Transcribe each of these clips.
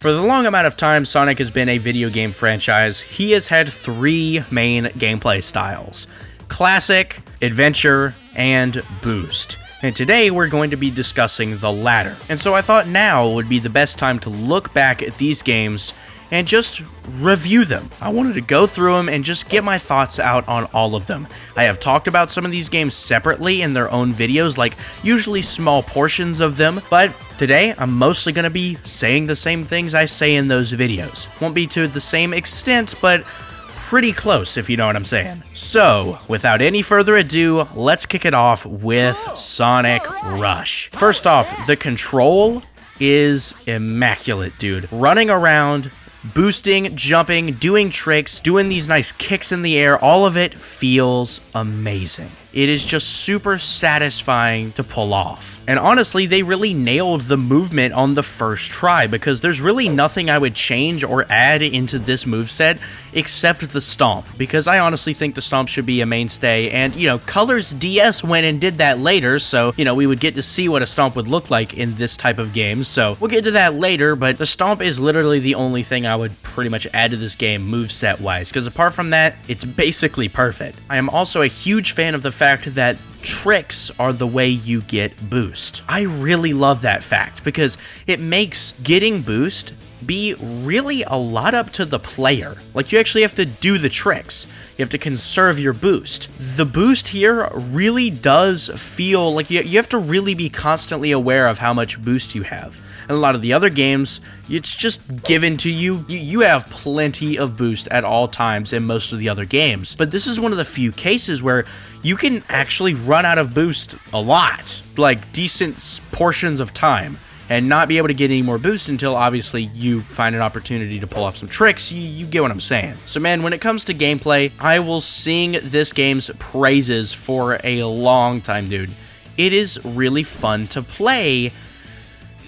For the long amount of time Sonic has been a video game franchise, he has had three main gameplay styles: Classic, Adventure, and Boost. And today we're going to be discussing the latter. And so I thought now would be the best time to look back at these games and just review them. I wanted to go through them and just get my thoughts out on all of them. I have talked about some of these games separately in their own videos, like usually small portions of them, but today I'm mostly going to be saying the same things I say in those videos. Won't be to the same extent, but pretty close, if you know what I'm saying. So, without any further ado, let's kick it off with Sonic Rush. First off, the control is immaculate, dude. Running around, boosting, jumping, doing tricks, doing these nice kicks in the air, all of it feels amazing. It is just super satisfying to pull off. And honestly, they really nailed the movement on the first try, because there's really nothing I would change or add into this moveset except the stomp, because I honestly think the stomp should be a mainstay. And, Colors DS went and did that later, so, we would get to see what a stomp would look like in this type of game. So we'll get to that later, but the stomp is literally the only thing I would pretty much add to this game moveset wise, because apart from that, it's basically perfect. I am also a huge fan of the fact that tricks are the way you get boost. I really love that fact because it makes getting boost be really a lot up to the player. Like, you actually have to do the tricks. You have to conserve your boost. The boost here really does feel like you have to really be constantly aware of how much boost you have. In a lot of the other games, it's just given to you. You have plenty of boost at all times in most of the other games. But this is one of the few cases where you can actually run out of boost a lot, like decent portions of time, and not be able to get any more boost until obviously you find an opportunity to pull off some tricks. You get what I'm saying. So man, when it comes to gameplay, I will sing this game's praises for a long time, dude. It is really fun to play.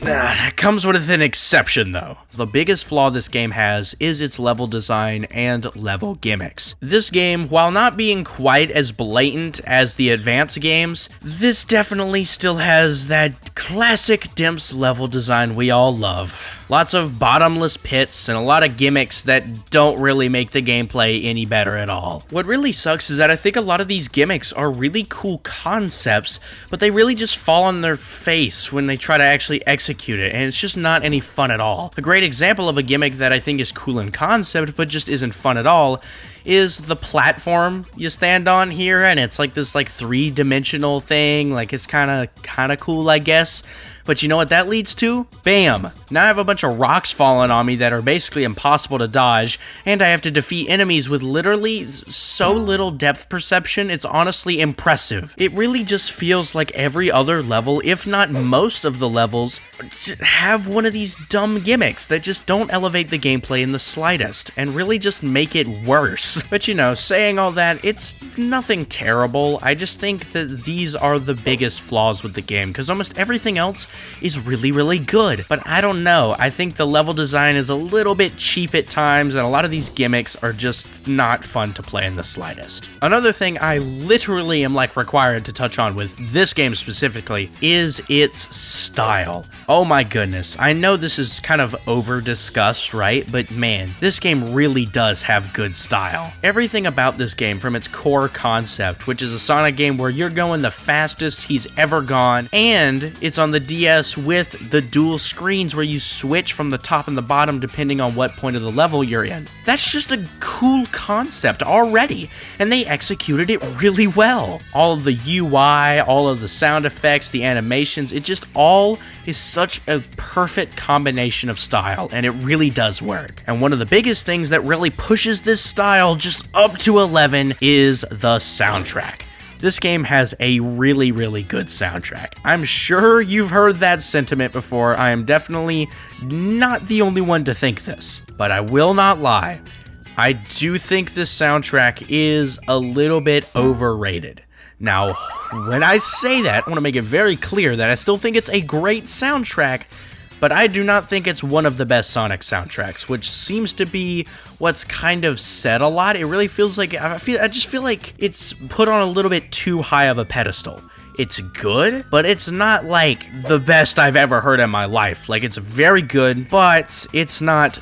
It comes with an exception, though. The biggest flaw this game has is its level design and level gimmicks. This game, while not being quite as blatant as the advanced games, this definitely still has that classic Dimps level design we all love. Lots of bottomless pits and a lot of gimmicks that don't really make the gameplay any better at all. What really sucks is that I think a lot of these gimmicks are really cool concepts, but they really just fall on their face when they try to actually execute it, and it's just not any fun at all. A great example of a gimmick that I think is cool in concept, but just isn't fun at all, is the platform you stand on here, and it's like this three-dimensional thing. Like, it's kind of cool, I guess. But you know what that leads to? Bam! Now I have a bunch of rocks falling on me that are basically impossible to dodge, and I have to defeat enemies with literally so little depth perception, it's honestly impressive. It really just feels like every other level, if not most of the levels, have one of these dumb gimmicks that just don't elevate the gameplay in the slightest, and really just make it worse. But saying all that, it's nothing terrible. I just think that these are the biggest flaws with the game, because almost everything else is really, really good. But I don't know, I think the level design is a little bit cheap at times, and a lot of these gimmicks are just not fun to play in the slightest. Another thing I literally am required to touch on with this game specifically is its style. Oh my goodness, I know this is kind of over discussed, right? But man, this game really does have good style. Everything about this game, from its core concept, which is a Sonic game where you're going the fastest he's ever gone, and it's on the DS with the dual screens where you switch from the top and the bottom depending on what point of the level you're in. That's just a cool concept already, and they executed it really well. All of the UI, all of the sound effects, the animations, it just all is such a perfect combination of style, and it really does work. And one of the biggest things that really pushes this style just up to 11 is the soundtrack. This game has a really, really good soundtrack. I'm sure you've heard that sentiment before. I am definitely not the only one to think this, but I will not lie. I do think this soundtrack is a little bit overrated. Now, when I say that, I want to make it very clear that I still think it's a great soundtrack, but I do not think it's one of the best Sonic soundtracks, which seems to be what's kind of said a lot. It really feels like, I just feel like it's put on a little bit too high of a pedestal. It's good, but it's not like the best I've ever heard in my life. Like, it's very good, but it's not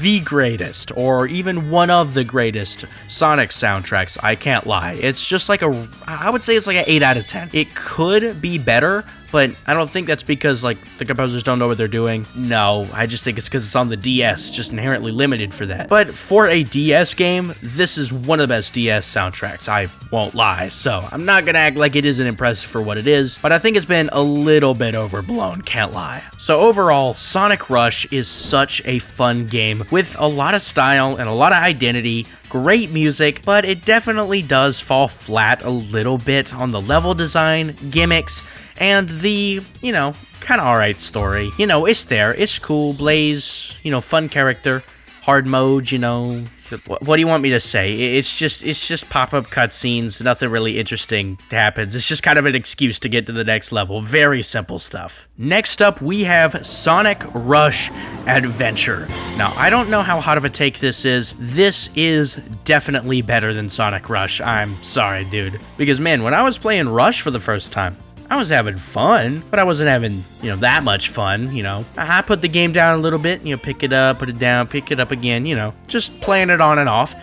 the greatest or even one of the greatest Sonic soundtracks. I can't lie. It's just like I would say it's like an 8 out of 10. It could be better, but I don't think that's because, like, the composers don't know what they're doing. No, I just think it's because it's on the DS, just inherently limited for that. But for a DS game, this is one of the best DS soundtracks, I won't lie. So I'm not gonna act like it isn't impressive for what it is, but I think it's been a little bit overblown, can't lie. So overall, Sonic Rush is such a fun game with a lot of style and a lot of identity, great music, but it definitely does fall flat a little bit on the level design, gimmicks, and the, you know, kind of alright story. You know, it's there, it's cool, Blaze, you know, fun character, hard mode, you know, what do you want me to say? It's just pop-up cutscenes, nothing really interesting happens. It's just kind of an excuse to get to the next level. Very simple stuff. Next up, we have Sonic Rush Adventure. Now, I don't know how hot of a take this is. This is definitely better than Sonic Rush. I'm sorry, dude. Because, man, when I was playing Rush for the first time, I was having fun, but I wasn't having, you know, that much fun, you know. I put the game down a little bit, you know, pick it up, put it down, pick it up again, you know, just playing it on and off.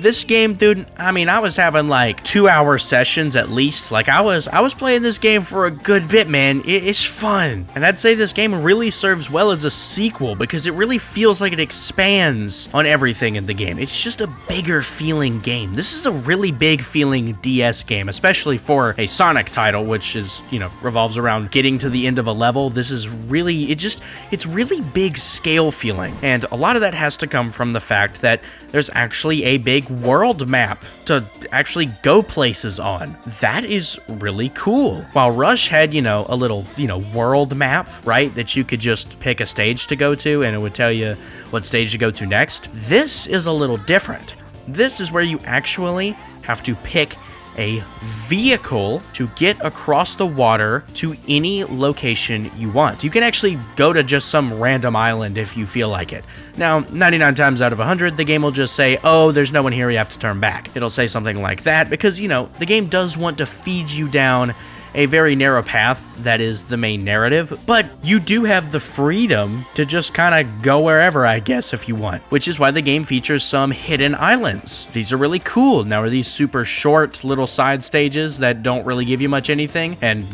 This game, dude, I mean, I was having like 2-hour sessions at least. Like I was playing this game for a good bit, man. It's fun. And I'd say this game really serves well as a sequel because it really feels like it expands on everything in the game. It's just a bigger feeling game. This is a really big feeling DS game, especially for a Sonic title, which is, you know, revolves around getting to the end of a level. This is really, it's really big scale feeling. And a lot of that has to come from the fact that there's actually a big world map to actually go places on. That is really cool. While Rush had, you know, a little, you know, world map, right, that you could just pick a stage to go to and it would tell you what stage to go to next. This is a little different. This is where you actually have to pick a vehicle to get across the water to any location you want. You can actually go to just some random island if you feel like it. Now, 99 times out of 100, the game will just say, oh, there's no one here, you have to turn back. It'll say something like that because, you know, the game does want to feed you down a very narrow path that is the main narrative, but you do have the freedom to just kind of go wherever, I guess, if you want, which is why the game features some hidden islands. These are really cool. Now, are these super short little side stages that don't really give you much anything, and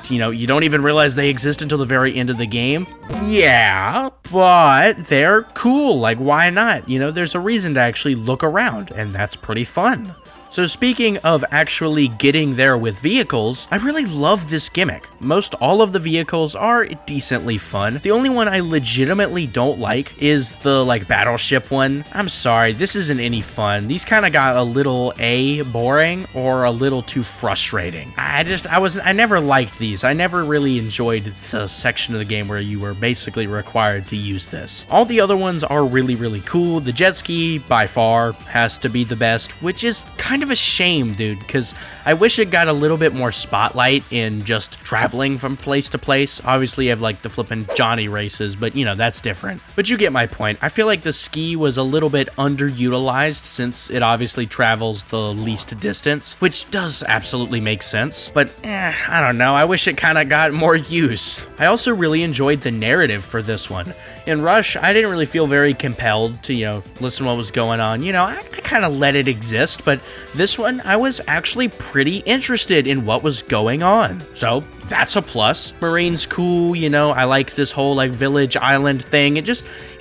you know, you don't even realize they exist until the very end of the game? Yeah, but they're cool. Like, why not? You know, there's a reason to actually look around, and that's pretty fun. So speaking of actually getting there with vehicles, I really love this gimmick. Most all of the vehicles are decently fun. The only one I legitimately don't like is the like battleship one. I'm sorry, this isn't any fun. These kind of got a little boring or a little too frustrating. I never liked these. I never really enjoyed the section of the game where you were basically required to use this. All the other ones are really, really cool. The jet ski by far has to be the best, which is kind of a shame, dude, because I wish it got a little bit more spotlight in just traveling from place to place. Obviously, you have like the flippin' Johnny races, but you know, that's different. But you get my point. I feel like the ski was a little bit underutilized since it obviously travels the least distance, which does absolutely make sense. But I don't know. I wish it kind of got more use. I also really enjoyed the narrative for this one. In Rush, I didn't really feel very compelled to, you know, listen to what was going on. You know, I kind of let it exist, but this one, I was actually pretty interested in what was going on. So that's a plus. Marine's cool, you know, I like this whole like village island thing. It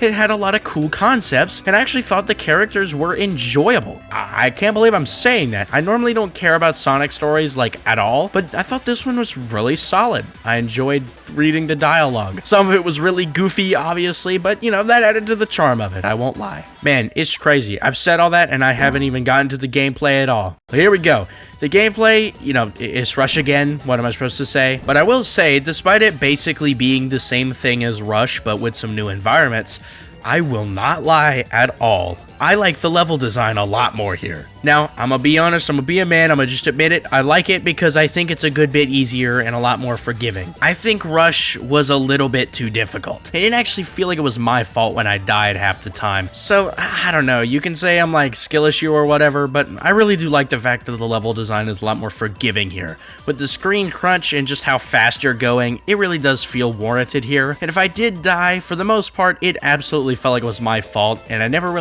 had a lot of cool concepts, and I actually thought the characters were enjoyable. I can't believe I'm saying that. I normally don't care about Sonic stories like at all, but I thought this one was really solid. I enjoyed reading the dialogue. Some of it was really goofy, obviously, but you know, that added to the charm of it, I won't lie. Man, it's crazy. I've said all that and I haven't even gotten to the gameplay at all. But here we go. The gameplay, you know, it's Rush again. What am I supposed to say? But I will say, despite it basically being the same thing as Rush, but with some new environments, I will not lie at all. I like the level design a lot more here. Now, I'm gonna be honest, I'm gonna be a man, I'm gonna just admit it. I like it because I think it's a good bit easier and a lot more forgiving. I think Rush was a little bit too difficult. It didn't actually feel like it was my fault when I died half the time. So, I don't know, you can say I'm like skill issue or whatever, but I really do like the fact that the level design is a lot more forgiving here. With the screen crunch and just how fast you're going, it really does feel warranted here. And if I did die, for the most part, it absolutely felt like it was my fault, and I didn't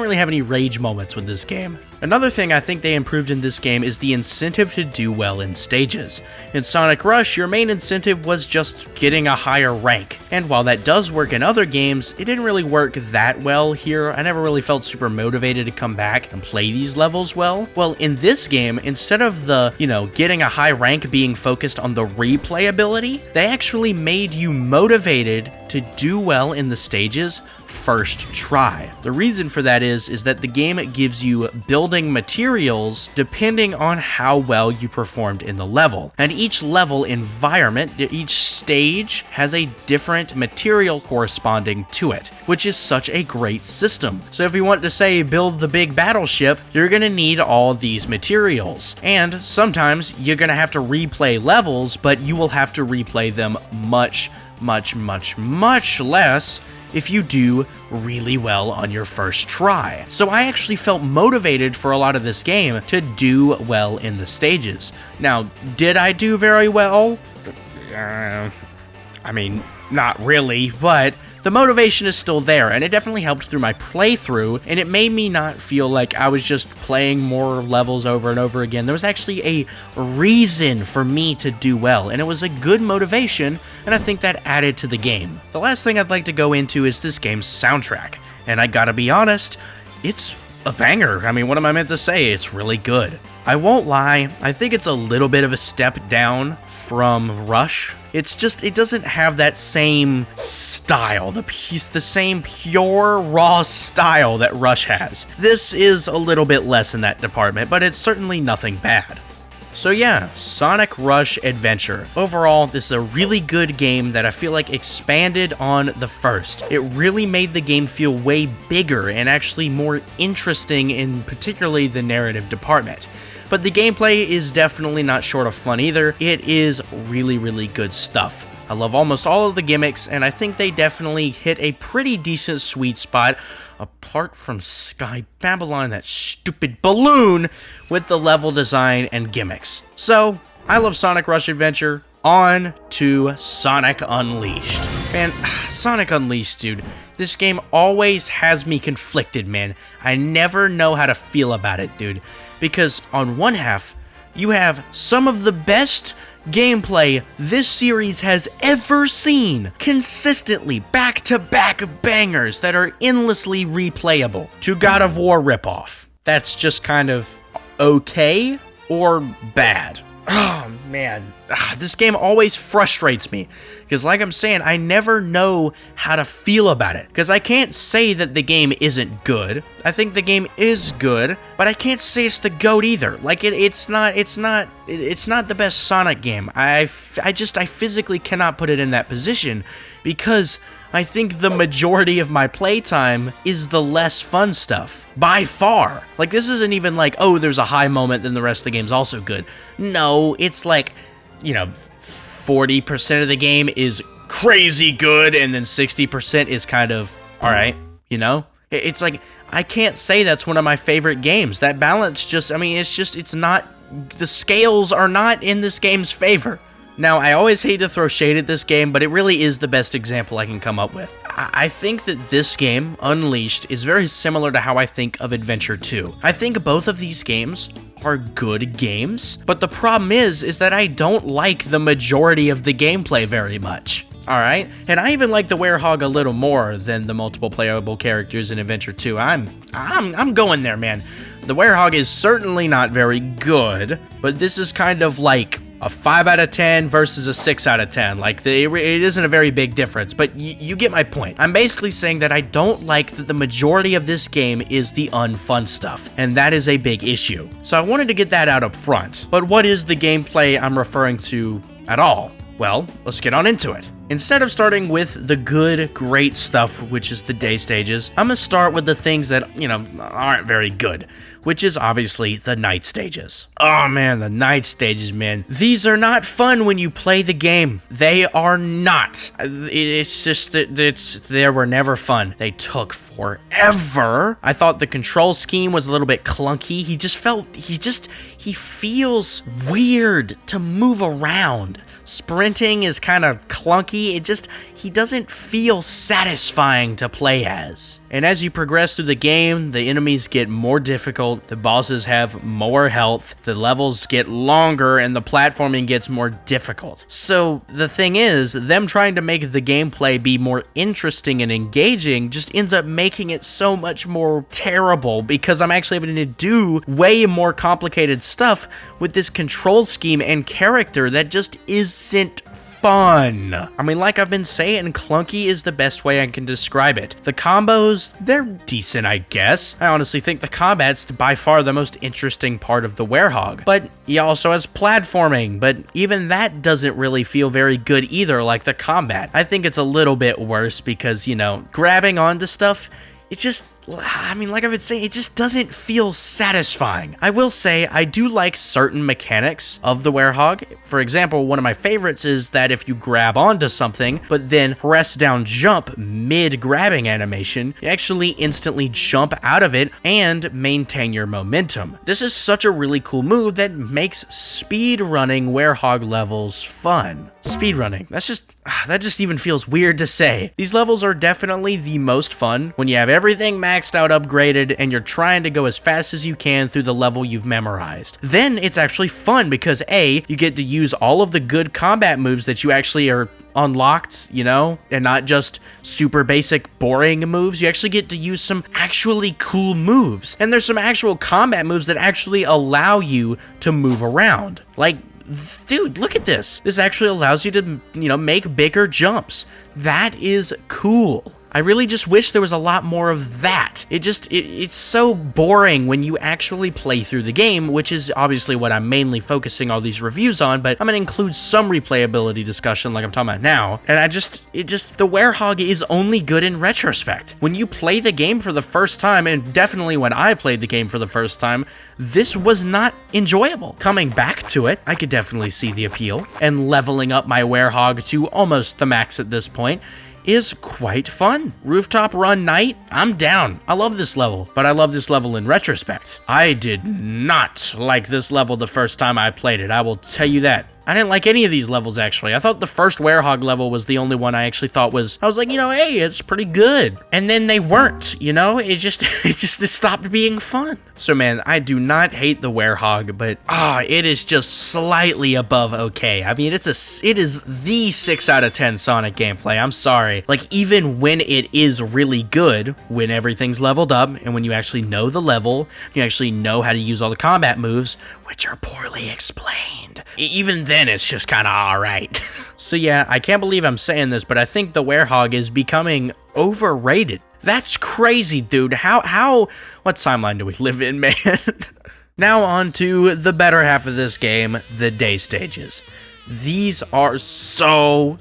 really have any rage moments with this game. Another thing I think they improved in this game is the incentive to do well in stages. In Sonic Rush, your main incentive was just getting a higher rank, and while that does work in other games, it didn't really work that well here. I never really felt super motivated to come back and play these levels well. Well, in this game, instead of the, getting a high rank being focused on the replayability, they actually made you motivated to do well in the stages first try. The reason for that is that the game gives you building materials depending on how well you performed in the level. And each level environment, each stage has a different material corresponding to it, which is such a great system. So if you want to say build the big battleship, you're gonna need all these materials. And sometimes you're gonna have to replay levels, but you will have to replay them much less if you do really well on your first try. So I actually felt motivated for a lot of this game to do well in the stages. Now, did I do very well? I mean, not really, but the motivation is still there, and it definitely helped through my playthrough, and it made me not feel like I was just playing more levels over and over again. There was actually a reason for me to do well, and it was a good motivation, and I think that added to the game. The last thing I'd like to go into is this game's soundtrack, and I gotta be honest, it's a banger. I mean, what am I meant to say? It's really good. I won't lie, I think it's a little bit of a step down from Rush. It's just, it doesn't have that same style, the same pure, raw style that Rush has. This is a little bit less in that department, but it's certainly nothing bad. So yeah, Sonic Rush Adventure. Overall, this is a really good game that I feel like expanded on the first. It really made the game feel way bigger and actually more interesting in particularly the narrative department. But the gameplay is definitely not short of fun either. It is really good stuff. I love almost all of the gimmicks, and I think they definitely hit a pretty decent sweet spot, apart from Sky Babylon, that stupid balloon, with the level design and gimmicks. So, I love Sonic Rush Adventure. On to Sonic Unleashed. Man, Sonic Unleashed, dude. This game always has me conflicted, man. I never know how to feel about it, dude. Because on one half, you have some of the best gameplay this series has ever seen. Consistently, back-to-back bangers that are endlessly replayable. To God of War ripoff. That's just kind of okay or bad. Oh, man. This game always frustrates me. Because like I'm saying, I never know how to feel about it. Because I can't say that the game isn't good. I think the game is good. But I can't say it's the GOAT either. Like, it's not the best Sonic game. I physically cannot put it in that position. Because I think the majority of my playtime is the less fun stuff. By far. Like, this isn't even like, oh, there's a high moment, then the rest of the game's also good. No, it's like, 40% of the game is crazy good, and then 60% is kind of, alright, It's like, I can't say that's one of my favorite games. That balance just, it's not, the scales are not in this game's favor. Now, I always hate to throw shade at this game, but it really is the best example I can come up with. I think that this game, Unleashed, is very similar to how I think of Adventure 2. I think both of these games are good games, but the problem is that I don't like the majority of the gameplay very much. Alright? And I even like the Werehog a little more than the multiple playable characters in Adventure 2. I'm going there, man. The Werehog is certainly not very good, but this is kind of like a 5 out of 10 versus a 6 out of 10. Like, it isn't a very big difference, but you get my point. I'm basically saying that I don't like that the majority of this game is the unfun stuff, and that is a big issue. So I wanted to get that out up front. But what is the gameplay I'm referring to at all? Well, let's get on into it. Instead of starting with the good, great stuff, which is the day stages, I'm gonna start with the things that, aren't very good, which is obviously the night stages. Oh man, the night stages, man. These are not fun when you play the game. They are not. It's just that they were never fun. They took forever. I thought the control scheme was a little bit clunky. He feels weird to move around. Sprinting is kind of clunky. He doesn't feel satisfying to play as. And as you progress through the game, the enemies get more difficult, the bosses have more health, the levels get longer, and the platforming gets more difficult. So the thing is, them trying to make the gameplay be more interesting and engaging just ends up making it so much more terrible, because I'm actually having to do way more complicated stuff with this control scheme and character that just isn't fun. I mean, like I've been saying, clunky is the best way I can describe it. The combos, they're decent, I guess. I honestly think the combat's by far the most interesting part of the Werehog. But he also has platforming, but even that doesn't really feel very good either, like the combat. I think it's a little bit worse because, grabbing onto stuff, like I've been saying, it just doesn't feel satisfying. I will say, I do like certain mechanics of the Werehog. For example, one of my favorites is that if you grab onto something, but then press down jump mid-grabbing animation, you actually instantly jump out of it and maintain your momentum. This is such a really cool move that makes speedrunning Werehog levels fun. Speedrunning, that just even feels weird to say. These levels are definitely the most fun when you have everything maxed out, upgraded, and you're trying to go as fast as you can through the level you've memorized. Then it's actually fun because A, you get to use all of the good combat moves that you actually are unlocked, and not just super basic boring moves. You actually get to use some actually cool moves, and there's some actual combat moves that actually allow you to move around. Like, dude, look at this. This actually allows you to, make bigger jumps. That is cool. I really just wish there was a lot more of that. It's so boring when you actually play through the game, which is obviously what I'm mainly focusing all these reviews on, but I'm gonna include some replayability discussion like I'm talking about now. And the Werehog is only good in retrospect. When you play the game for the first time, and definitely when I played the game for the first time, this was not enjoyable. Coming back to it, I could definitely see the appeal, and leveling up my Werehog to almost the max at this point is quite fun. Rooftop Run Night, I'm down. I love this level, but I love this level in retrospect. I did not like this level the first time I played it, I will tell you that. I didn't like any of these levels, actually. I thought the first Werehog level was the only one I actually thought was, I was like, hey, it's pretty good. And then they weren't, it stopped being fun. So man, I do not hate the Werehog, but it is just slightly above okay. I mean, it is the 6 out of 10 Sonic gameplay. I'm sorry. Like, even when it is really good, when everything's leveled up, and when you actually know the level, you actually know how to use all the combat moves, which are poorly explained. Even then, it's just kind of alright. So yeah, I can't believe I'm saying this, but I think the Werehog is becoming overrated. That's crazy, dude. What timeline do we live in, man? Now on to the better half of this game, the day stages. These are so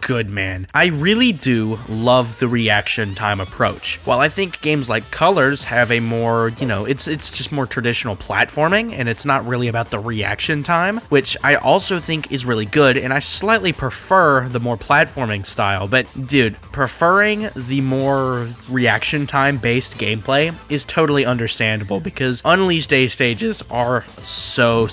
good, man. I really do love the reaction time approach. While I think games like Colors have a more, it's just more traditional platforming, and it's not really about the reaction time, which I also think is really good, and I slightly prefer the more platforming style. But dude, preferring the more reaction time based gameplay is totally understandable, because Unleashed day stages are so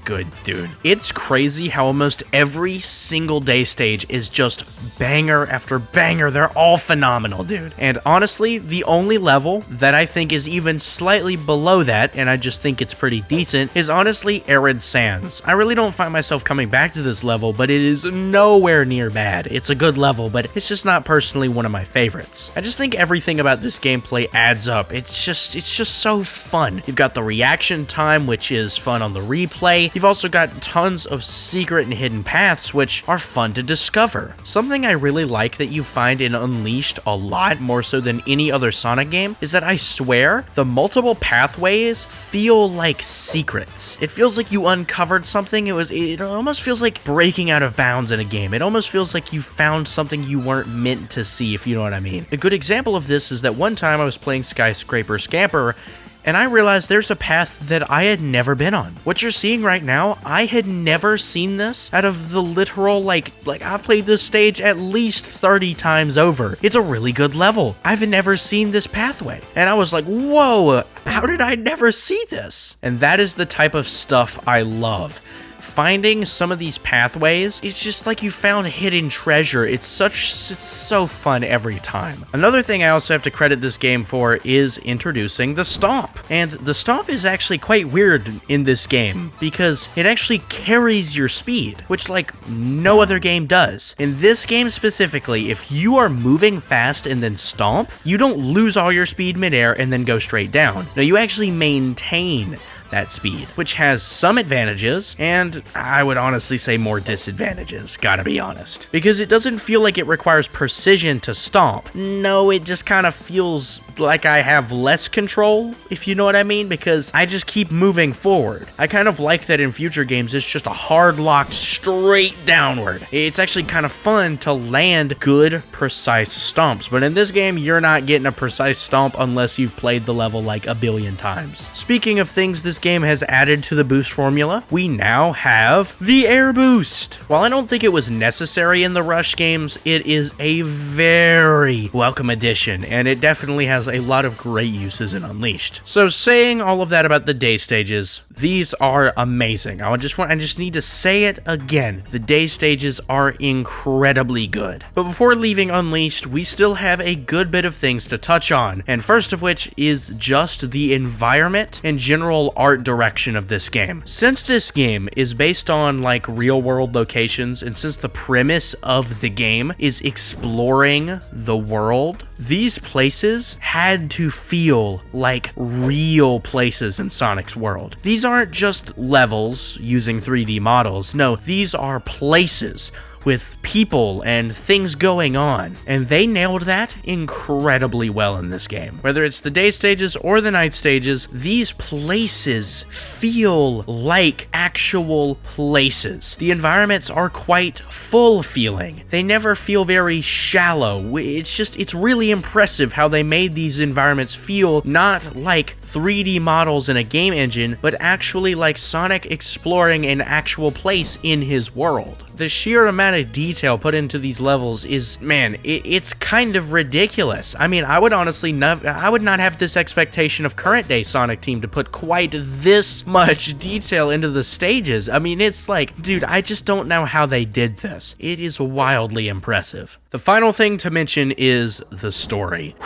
good, dude. It's crazy how almost every single day stage is just banger after banger. They're all phenomenal, dude. And honestly, the only level that I think is even slightly below that, and I just think it's pretty decent, is honestly Arid Sands. I really don't find myself coming back to this level, but it is nowhere near bad. It's a good level, but it's just not personally one of my favorites. I just think everything about this gameplay adds up. It's just so fun. You've got the reaction time, which is fun on the replay. You've also got tons of secret and hidden paths which are fun to discover. Something I really like that you find in Unleashed a lot more so than any other Sonic game is that I swear the multiple pathways feel like secrets. It feels like you uncovered something. It almost feels like breaking out of bounds in a game. It almost feels like you found something you weren't meant to see, if you know what I mean. A good example of this is that one time I was playing Skyscraper Scamper, and I realized there's a path that I had never been on. What you're seeing right now, I had never seen this out of the literal, like I've played this stage at least 30 times over. It's a really good level. I've never seen this pathway. And I was like, whoa, how did I never see this? And that is the type of stuff I love. Finding some of these pathways, it's just like you found hidden treasure. It's so fun every time. Another thing I also have to credit this game for is introducing the Stomp. And the Stomp is actually quite weird in this game because it actually carries your speed, which like no other game does. In this game specifically, if you are moving fast and then stomp, you don't lose all your speed midair and then go straight down. No, you actually maintain that speed, which has some advantages, and I would honestly say more disadvantages, gotta be honest. Because it doesn't feel like it requires precision to stomp. No, it just kind of feels like I have less control, if you know what I mean, because I just keep moving forward. I kind of like that in future games, it's just a hard locked straight downward. It's actually kind of fun to land good, precise stomps, but in this game, you're not getting a precise stomp unless you've played the level like a billion times. Speaking of things this game has added to the boost formula, we now have the air boost. While I don't think it was necessary in the Rush games, it is a very welcome addition, and it definitely has a lot of great uses in Unleashed. So saying all of that about the day stages, these are amazing. I just need to say it again. The day stages are incredibly good. But before leaving Unleashed, we still have a good bit of things to touch on, and first of which is just the environment and general art direction of this game. Since this game is based on like real world locations, and since the premise of the game is exploring the world, these places had to feel like real places in Sonic's world. These aren't just levels using 3D models. No, these are places with people and things going on, and they nailed that incredibly well in this game. Whether it's the day stages or the night stages, these places feel like actual places. The environments are quite full feeling. They never feel very shallow. It's really impressive how they made these environments feel not like 3D models in a game engine, but actually like Sonic exploring an actual place in his world. The sheer amount of detail put into these levels is, man, it's kind of ridiculous. I mean, I would not have this expectation of current day Sonic Team to put quite this much detail into the stages. I mean, it's like, dude, I just don't know how they did this. It is wildly impressive. The final thing to mention is the story.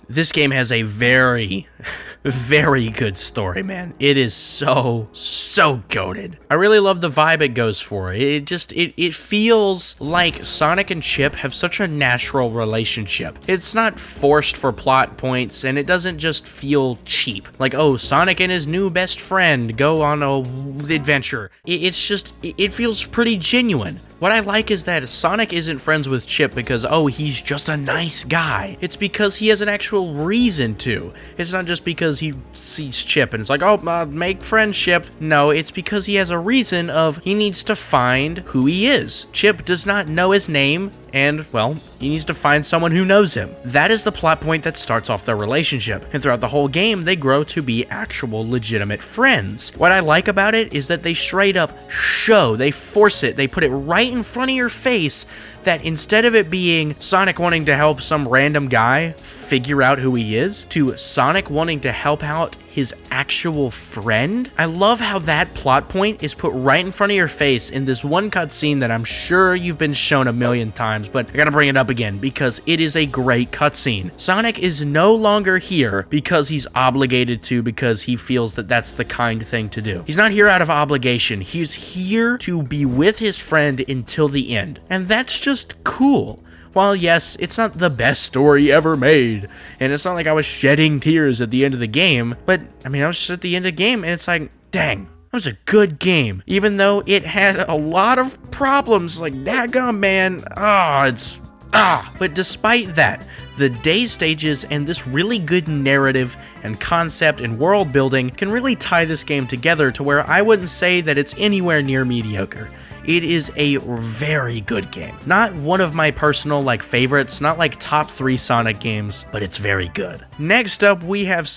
This game has a very, very good story, man. It is so goated. I really love the vibe it goes for. It feels like Sonic and Chip have such a natural relationship. It's not forced for plot points, and it doesn't just feel cheap. Like, oh, Sonic and his new best friend go on a adventure. It feels pretty genuine. What I like is that Sonic isn't friends with Chip because, oh, he's just a nice guy. It's because he has an actual reason to. It's not just because he sees Chip and it's like, oh, make friendship. No, it's because he has a reason of he needs to find who he is. Chip does not know his name, and, well, he needs to find someone who knows him. That is the plot point that starts off their relationship, and throughout the whole game, they grow to be actual legitimate friends. What I like about it is that they straight up they force it, they put it right in front of your face, that instead of it being Sonic wanting to help some random guy figure out who he is, to Sonic wanting to help out his actual friend. I love how that plot point is put right in front of your face in this one cutscene that I'm sure you've been shown a million times, but I gotta bring it up again because it is a great cutscene. Sonic is no longer here because he's obligated to, because he feels that that's the kind thing to do. He's not here out of obligation. He's here to be with his friend until the end. And that's just cool. While yes, it's not the best story ever made, and it's not like I was shedding tears at the end of the game, but I mean, I was just at the end of the game and it's like, dang, was a good game, even though it had a lot of problems, like, daggum, man. But despite that, the day stages and this really good narrative and concept and world building can really tie this game together to where I wouldn't say that it's anywhere near mediocre. It is a very good game. Not one of my personal favorites, not like top 3 Sonic games, but it's very good. Next up, we have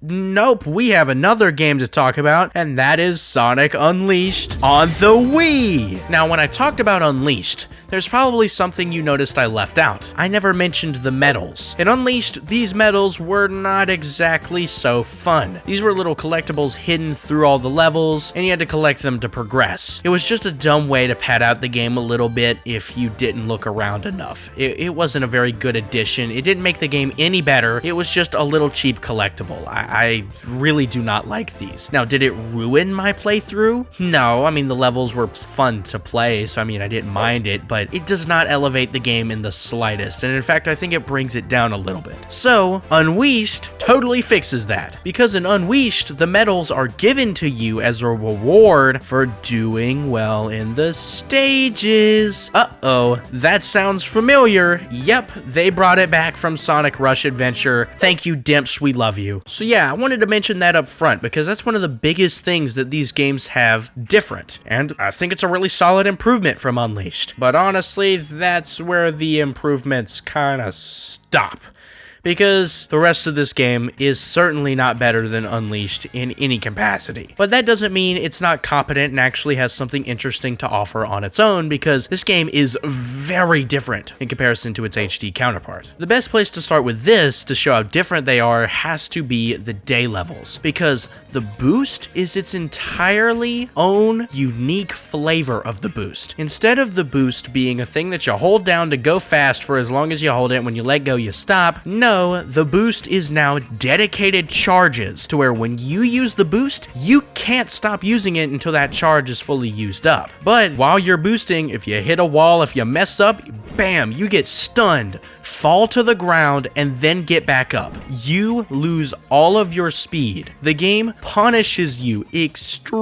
Nope, we have another game to talk about, and that is Sonic Unleashed on the Wii. Now, when I talked about Unleashed, there's probably something you noticed I left out. I never mentioned the medals. In Unleashed, these medals were not exactly so fun. These were little collectibles hidden through all the levels, and you had to collect them to progress. It was just a dumb way to pad out the game a little bit if you didn't look around enough. It wasn't a very good addition. It didn't make the game any better. It was just a little cheap collectible. I really do not like these. Now, did it ruin my playthrough? No, I mean, the levels were fun to play, so I mean, I didn't mind it, but it does not elevate the game in the slightest, and in fact, I think it brings it down a little bit. So, Unleashed totally fixes that, because in Unleashed, the medals are given to you as a reward for doing well in the stages. Uh-oh, that sounds familiar. Yep, they brought it back from Sonic Rush Adventure. Thank you, Dimps, we love you. So yeah, I wanted to mention that up front, because that's one of the biggest things that these games have different, and I think it's a really solid improvement from Unleashed. But honestly, that's where the improvements kind of stop, because the rest of this game is certainly not better than Unleashed in any capacity. But that doesn't mean it's not competent and actually has something interesting to offer on its own, because this game is very different in comparison to its HD counterpart. The best place to start with this to show how different they are has to be the day levels, because the boost is its entirely own unique flavor of the boost. Instead of the boost being a thing that you hold down to go fast for as long as you hold it, when you let go you stop, no, the boost is now dedicated charges to where when you use the boost, you can't stop using it until that charge is fully used up. But while you're boosting, if you hit a wall, if you mess up, bam, you get stunned, fall to the ground, and then get back up. You lose all of your speed. The game punishes you extremely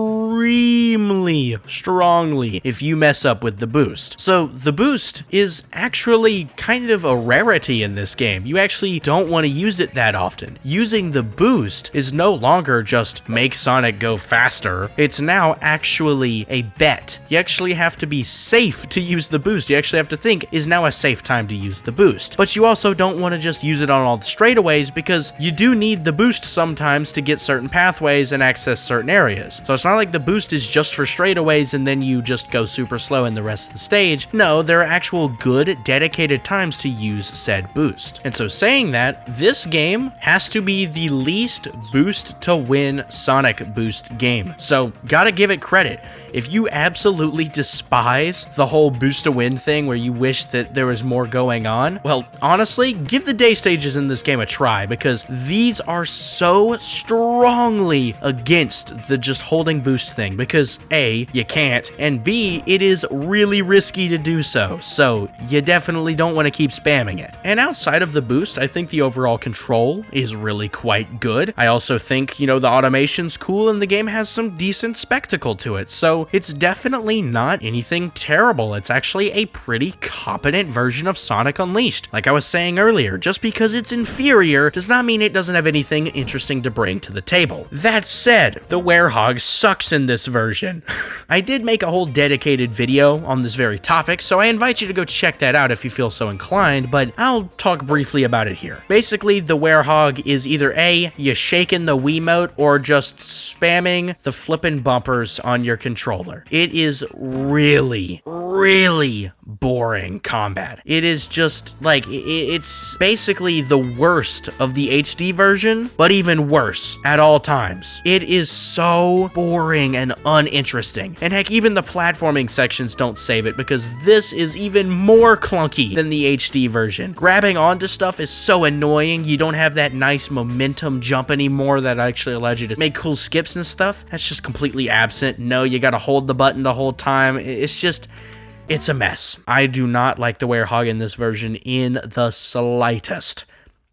strongly if you mess up with the boost. So the boost is actually kind of a rarity in this game. You actually don't want to use it that often. Using the boost is no longer just make Sonic go faster. It's now actually a bet. You actually have to be safe to use the boost. You actually have to think, is now a safe time to use the boost? But you also don't want to just use it on all the straightaways, because you do need the boost sometimes to get certain pathways and access certain areas. So it's not like the boost is just for straightaways and then you just go super slow in the rest of the stage. No, there are actual good dedicated times to use said boost. And so saying that, this game has to be the least boost to win Sonic boost game. So gotta give it credit. If you absolutely despise the whole boost to win thing where you wish that there was more going on, well, honestly, give the day stages in this game a try, because these are so strongly against the just holding boost thing, because A, you can't, and B, it is really risky to do so you definitely don't want to keep spamming it. And outside of the boost, I think the overall control is really quite good. I also think, the automation's cool and the game has some decent spectacle to it, so it's definitely not anything terrible. It's actually a pretty competent version of Sonic Unleashed. Like I was saying earlier, just because it's inferior does not mean it doesn't have anything interesting to bring to the table. That said, the Werehog sucks in this version. I did make a whole dedicated video on this very topic, so I invite you to go check that out if you feel so inclined, but I'll talk briefly about it here. Basically, the Werehog is either A, you shaking the Wiimote, or just spamming the flippin' bumpers on your controller. It is really, really boring combat. It is just like, it's basically the worst of the HD version, but even worse at all times. It is so boring and uninteresting. And heck, even the platforming sections don't save it, because this is even more clunky than the HD version. Grabbing onto stuff is so annoying. You don't have that nice momentum jump anymore that actually allows you to make cool skips and stuff. That's just completely absent. No, you gotta hold the button the whole time. It's a mess. I do not like the Werehog in this version in the slightest.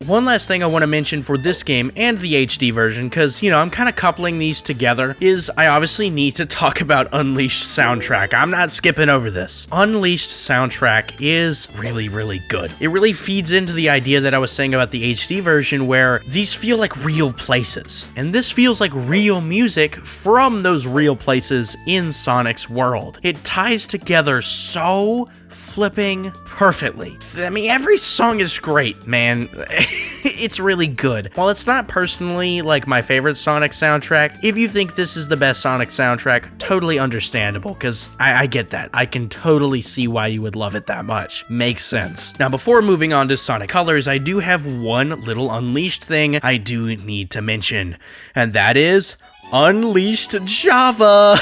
one last thing I want to mention for this game and the HD version, because, you know, I'm kind of coupling these together, is I obviously need to talk about Unleashed soundtrack. I'm not skipping over this. Unleashed soundtrack is really, really good. It really feeds into the idea that I was saying about the HD version, where these feel like real places. And this feels like real music from those real places in Sonic's world. It ties together so flipping perfectly. I mean, every song is great, man. It's really good. While it's not personally like my favorite Sonic soundtrack, if you think this is the best Sonic soundtrack, totally understandable, because I get that. I can totally see why you would love it that much. Makes sense. Now, before moving on to Sonic Colors, I do have one little Unleashed thing I do need to mention, and that is Unleashed Java.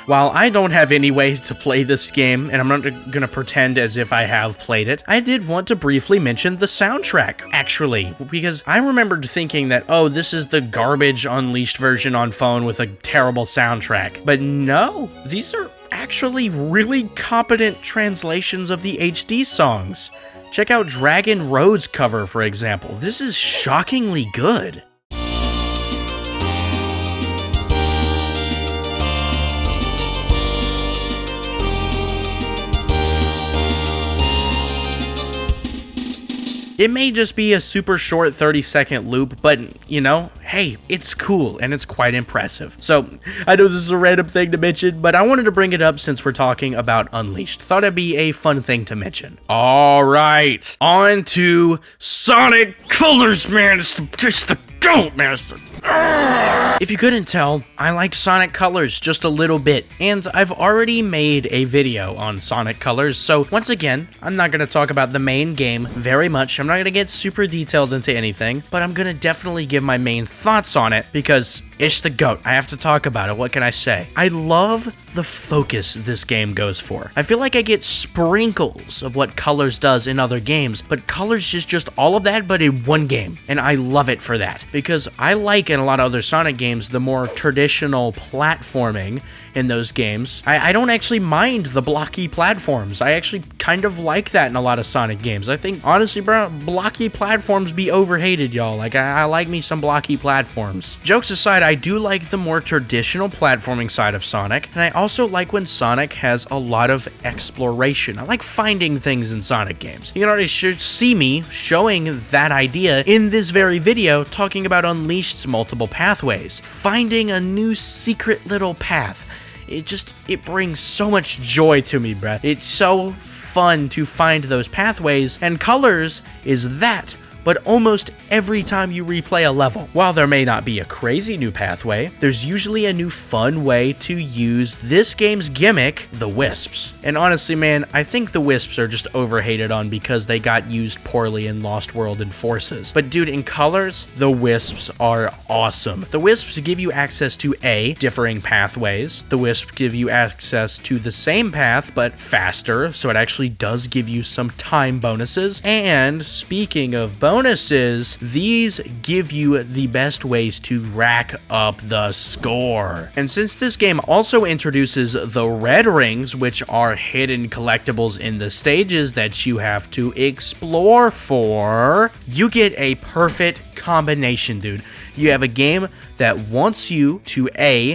While I don't have any way to play this game, and I'm not gonna pretend as if I have played it, I did want to briefly mention the soundtrack, actually, because I remembered thinking that, oh, this is the garbage Unleashed version on phone with a terrible soundtrack. But no, these are actually really competent translations of the HD songs. Check out Dragon Road's cover, for example. This is shockingly good. It may just be a super short 30-second loop, but, you know, hey, it's cool and it's quite impressive. So, I know this is a random thing to mention, but I wanted to bring it up since we're talking about Unleashed. Thought it'd be a fun thing to mention. Alright, on to Sonic Colors, man. It's the GOAT, master. If you couldn't tell, I like Sonic Colors just a little bit, and I've already made a video on Sonic Colors, so once again, I'm not going to talk about the main game very much. I'm not going to get super detailed into anything, but I'm going to definitely give my main thoughts on it, because it's the GOAT. I have to talk about it. What can I say? I love the focus this game goes for. I feel like I get sprinkles of what Colors does in other games, but Colors is just all of that, but in one game, and I love it for that, because I like in a lot of other Sonic games the more traditional platforming in those games. I don't actually mind the blocky platforms. I actually kind of like that in a lot of Sonic games. I think, honestly, bro, blocky platforms be overhated, y'all. Like, I like me some blocky platforms. Jokes aside, I do like the more traditional platforming side of Sonic, and I also like when Sonic has a lot of exploration. I like finding things in Sonic games. You can already see me showing that idea in this very video, talking about Unleashed's multiple pathways. Finding a new secret little path. It brings so much joy to me, bruh. It's so fun to find those pathways, and Colors is that, but almost every time you replay a level. While there may not be a crazy new pathway, there's usually a new fun way to use this game's gimmick, the Wisps. And honestly, man, I think the Wisps are just overhated on because they got used poorly in Lost World and Forces. But dude, in Colors, the Wisps are awesome. The Wisps give you access to differing pathways. The Wisps give you access to the same path, but faster, so it actually does give you some time bonuses. And speaking of bonuses, these give you the best ways to rack up the score. And since this game also introduces the red rings, which are hidden collectibles in the stages that you have to explore for, you get a perfect combination, dude. You have a game that wants you to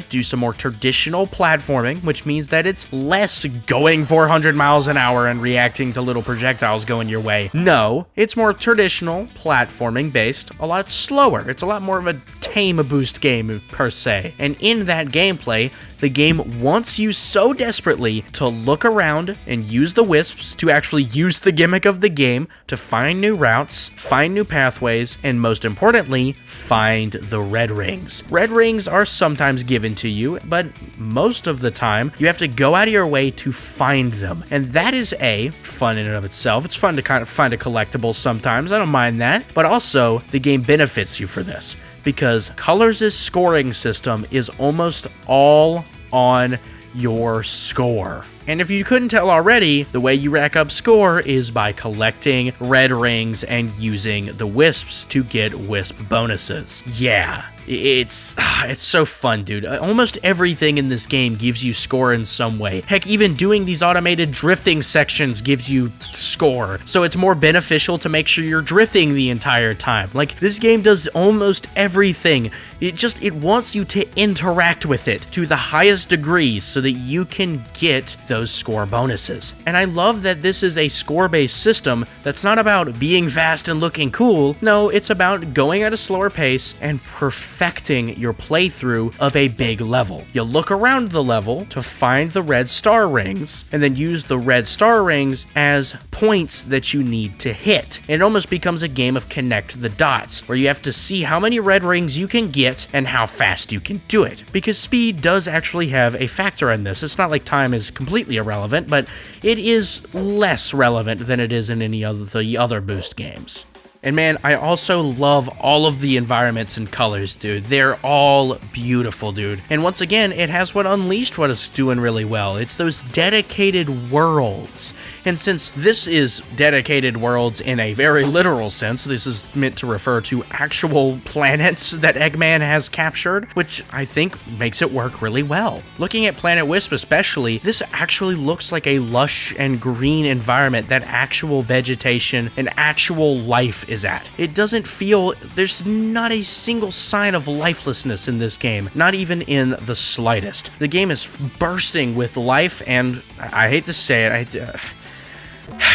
do some more traditional platforming, which means that it's less going 400 miles an hour and reacting to little projectiles going your way. No, it's more traditional platforming based, a lot slower. It's a lot more of a tame boost game per se. And in that gameplay, the game wants you so desperately to look around and use the Wisps to actually use the gimmick of the game to find new routes, find new pathways, and most importantly, find the red rings. Red rings are sometimes given to you, but most of the time, you have to go out of your way to find them. And that is fun in and of itself. It's fun to kind of find a collectible sometimes. I don't mind that. But also, the game benefits you for this, because Colors' scoring system is almost all on your score. And if you couldn't tell already, the way you rack up score is by collecting red rings and using the wisps to get wisp bonuses. Yeah. It's so fun, dude. Almost everything in this game gives you score in some way. Heck, even doing these automated drifting sections gives you score. So it's more beneficial to make sure you're drifting the entire time. Like, this game does almost everything. It wants you to interact with it to the highest degree so that you can get those score bonuses. And I love that this is a score-based system that's not about being fast and looking cool. No, it's about going at a slower pace and perfecting your playthrough of a big level. You look around the level to find the red star rings, and then use the red star rings as points that you need to hit. It almost becomes a game of connect the dots, where you have to see how many red rings you can get and how fast you can do it. Because speed does actually have a factor in this. It's not like time is completely irrelevant, but it is less relevant than it is in any of the other Boost games. And man, I also love all of the environments and colors, dude. They're all beautiful, dude. And once again, it has what Unleashed was doing really well. It's those dedicated worlds. And since this is dedicated worlds in a very literal sense, this is meant to refer to actual planets that Eggman has captured, which I think makes it work really well. Looking at Planet Wisp especially, this actually looks like a lush and green environment that actual vegetation and actual life is at. It doesn't feel, there's not a single sign of lifelessness in this game, not even in the slightest. The game is bursting with life, and I hate to say it,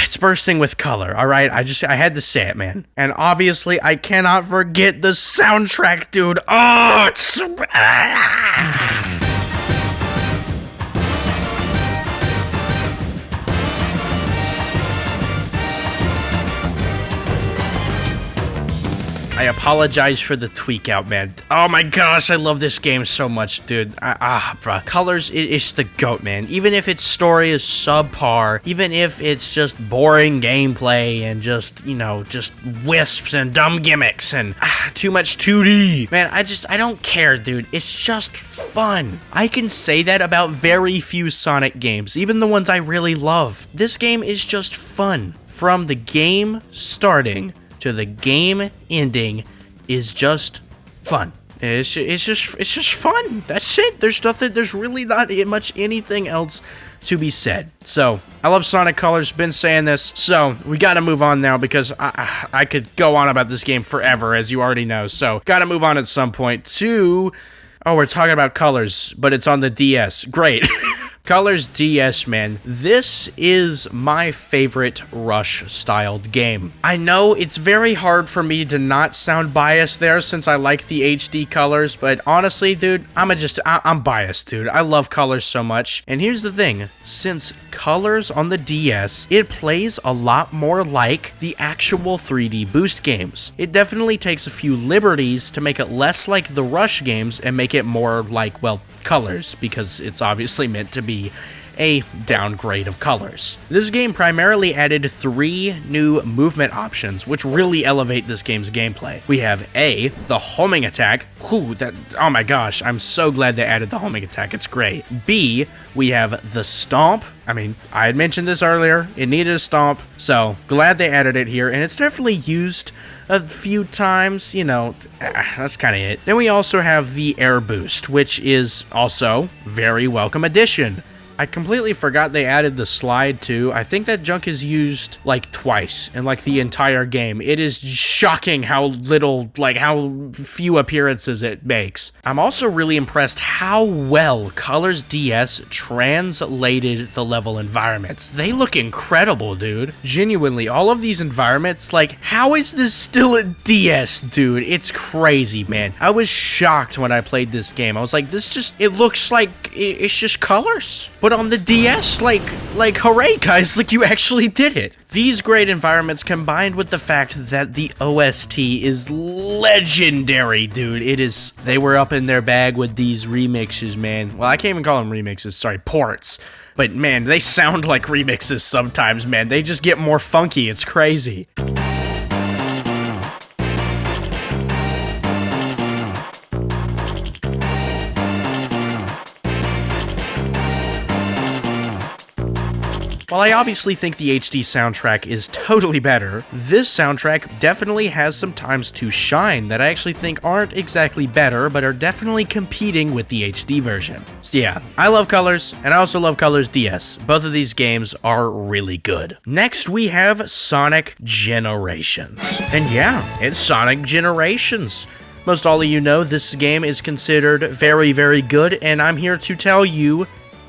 it's bursting with color, alright? I had to say it, man. And obviously, I cannot forget the soundtrack, dude. Oh, it's so... I apologize for the tweak out, man. Oh my gosh, I love this game so much, dude. Bruh. Colors, it's the GOAT, man. Even if its story is subpar, even if it's just boring gameplay and just, you know, just wisps and dumb gimmicks and too much 2D. Man, I don't care, dude. It's just fun. I can say that about very few Sonic games, even the ones I really love. This game is just fun. From the game starting to the game ending is just fun. It's just fun. That's it. There's really not much anything else to be said. So, I love Sonic Colors, been saying this, so we gotta move on now because I could go on about this game forever, as you already know, so gotta move on at some point to... Oh, we're talking about Colors, but it's on the DS. Great. Colors DS, man. This is my favorite Rush-styled game. I know it's very hard for me to not sound biased there since I like the HD colors, but honestly, dude, I'm biased, dude. I love Colors so much. And here's the thing. Since Colors on the DS, it plays a lot more like the actual 3D Boost games. It definitely takes a few liberties to make it less like the Rush games and make it more like, well, Colors, because it's obviously meant to be a downgrade of Colors. This game primarily added 3 new movement options, which really elevate this game's gameplay. We have A, the homing attack. Oh my gosh, I'm so glad they added the homing attack, it's great. B, we have the stomp. I mean, I had mentioned this earlier, it needed a stomp, so glad they added it here, and it's definitely used a few times, you know, that's kind of it. Then we also have the air boost, which is also very welcome addition. I completely forgot they added the slide too. I think that junk is used like twice in like the entire game. It is shocking how little, like how few appearances it makes. I'm also really impressed how well Colors DS translated the level environments. They look incredible, dude. Genuinely, all of these environments, like, how is this still a DS, dude? It's crazy, man. I was shocked when I played this game. I was like, it looks like it's just Colors. But on the DS, like, hooray, guys, like, you actually did it. These great environments combined with the fact that the OST is legendary, dude. They were up in their bag with these remixes, man. Well, I can't even call them remixes, sorry, ports. But, man, they sound like remixes sometimes, man. They just get more funky, it's crazy. While I obviously think the HD soundtrack is totally better, this soundtrack definitely has some times to shine that I actually think aren't exactly better, but are definitely competing with the HD version. So yeah, I love Colors, and I also love Colors DS. Both of these games are really good. Next, we have Sonic Generations. And yeah, it's Sonic Generations. Most all of you know this game is considered very, very good, and I'm here to tell you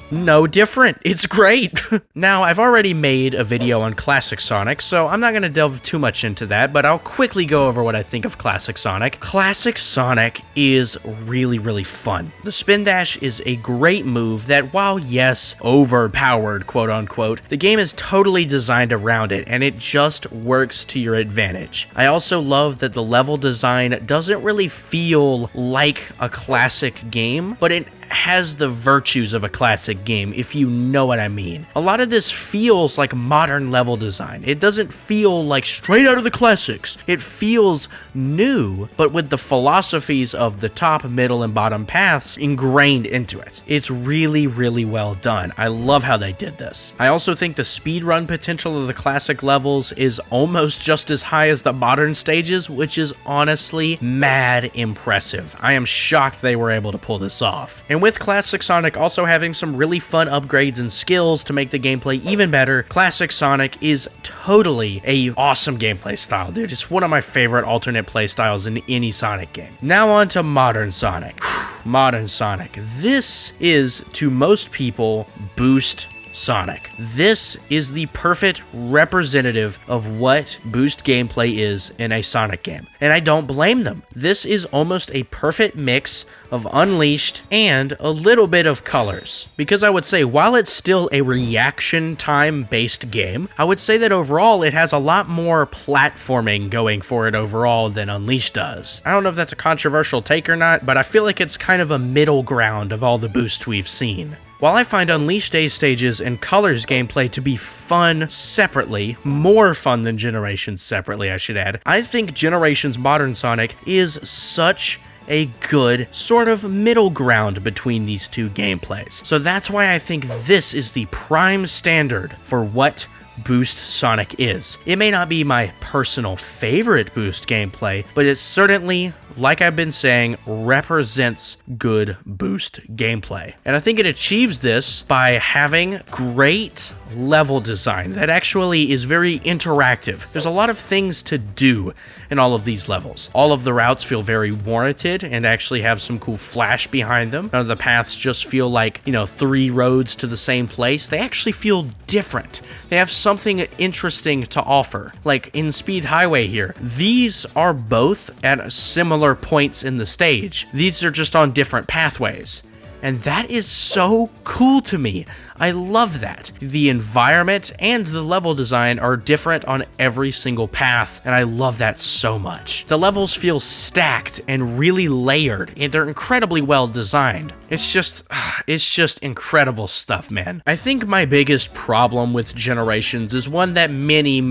no different. It's great. Now, I've already made a video on Classic Sonic, so I'm not going to delve too much into that, but I'll quickly go over what I think of Classic Sonic. Classic Sonic is really, really fun. The spin dash is a great move that, while yes, overpowered, quote unquote, the game is totally designed around it, and it just works to your advantage. I also love that the level design doesn't really feel like a classic game, but it has the virtues of a classic game, if you know what I mean. A lot of this feels like modern level design. It doesn't feel like straight out of the classics. It feels new, but with the philosophies of the top, middle, and bottom paths ingrained into it. It's really, really well done. I love how they did this. I also think the speedrun potential of the classic levels is almost just as high as the modern stages, which is honestly mad impressive. I am shocked they were able to pull this off. And with Classic Sonic also having some really fun upgrades and skills to make the gameplay even better, Classic Sonic is totally a awesome gameplay style, dude. It's one of my favorite alternate play styles in any Sonic game. Now on to Modern Sonic. Modern Sonic. This is, to most people, Boost Sonic. This is the perfect representative of what boost gameplay is in a Sonic game, and I don't blame them. This is almost a perfect mix of Unleashed and a little bit of Colors, because I would say while it's still a reaction time based game, I would say that overall it has a lot more platforming going for it overall than Unleashed does. I don't know if that's a controversial take or not, but I feel like it's kind of a middle ground of all the boosts we've seen. While I find Unleashed A stages and Colors gameplay to be fun separately, more fun than Generations separately, I should add, I think Generations Modern Sonic is such a good sort of middle ground between these two gameplays. So that's why I think this is the prime standard for what Boost Sonic is. It may not be my personal favorite Boost gameplay, but it certainly, like I've been saying, represents good Boost gameplay. And I think it achieves this by having great level design that actually is very interactive. There's a lot of things to do in all of these levels. All of the routes feel very warranted and actually have some cool flash behind them. None of the paths just feel like, 3 roads to the same place. They actually feel different. They have something interesting to offer. Like in Speed Highway here, these are both at similar points in the stage. These are just on different pathways. And that is so cool to me. I love that. The environment and the level design are different on every single path, and I love that so much. The levels feel stacked and really layered, and they're incredibly well designed. It's just incredible stuff, man. I think my biggest problem with Generations is one that many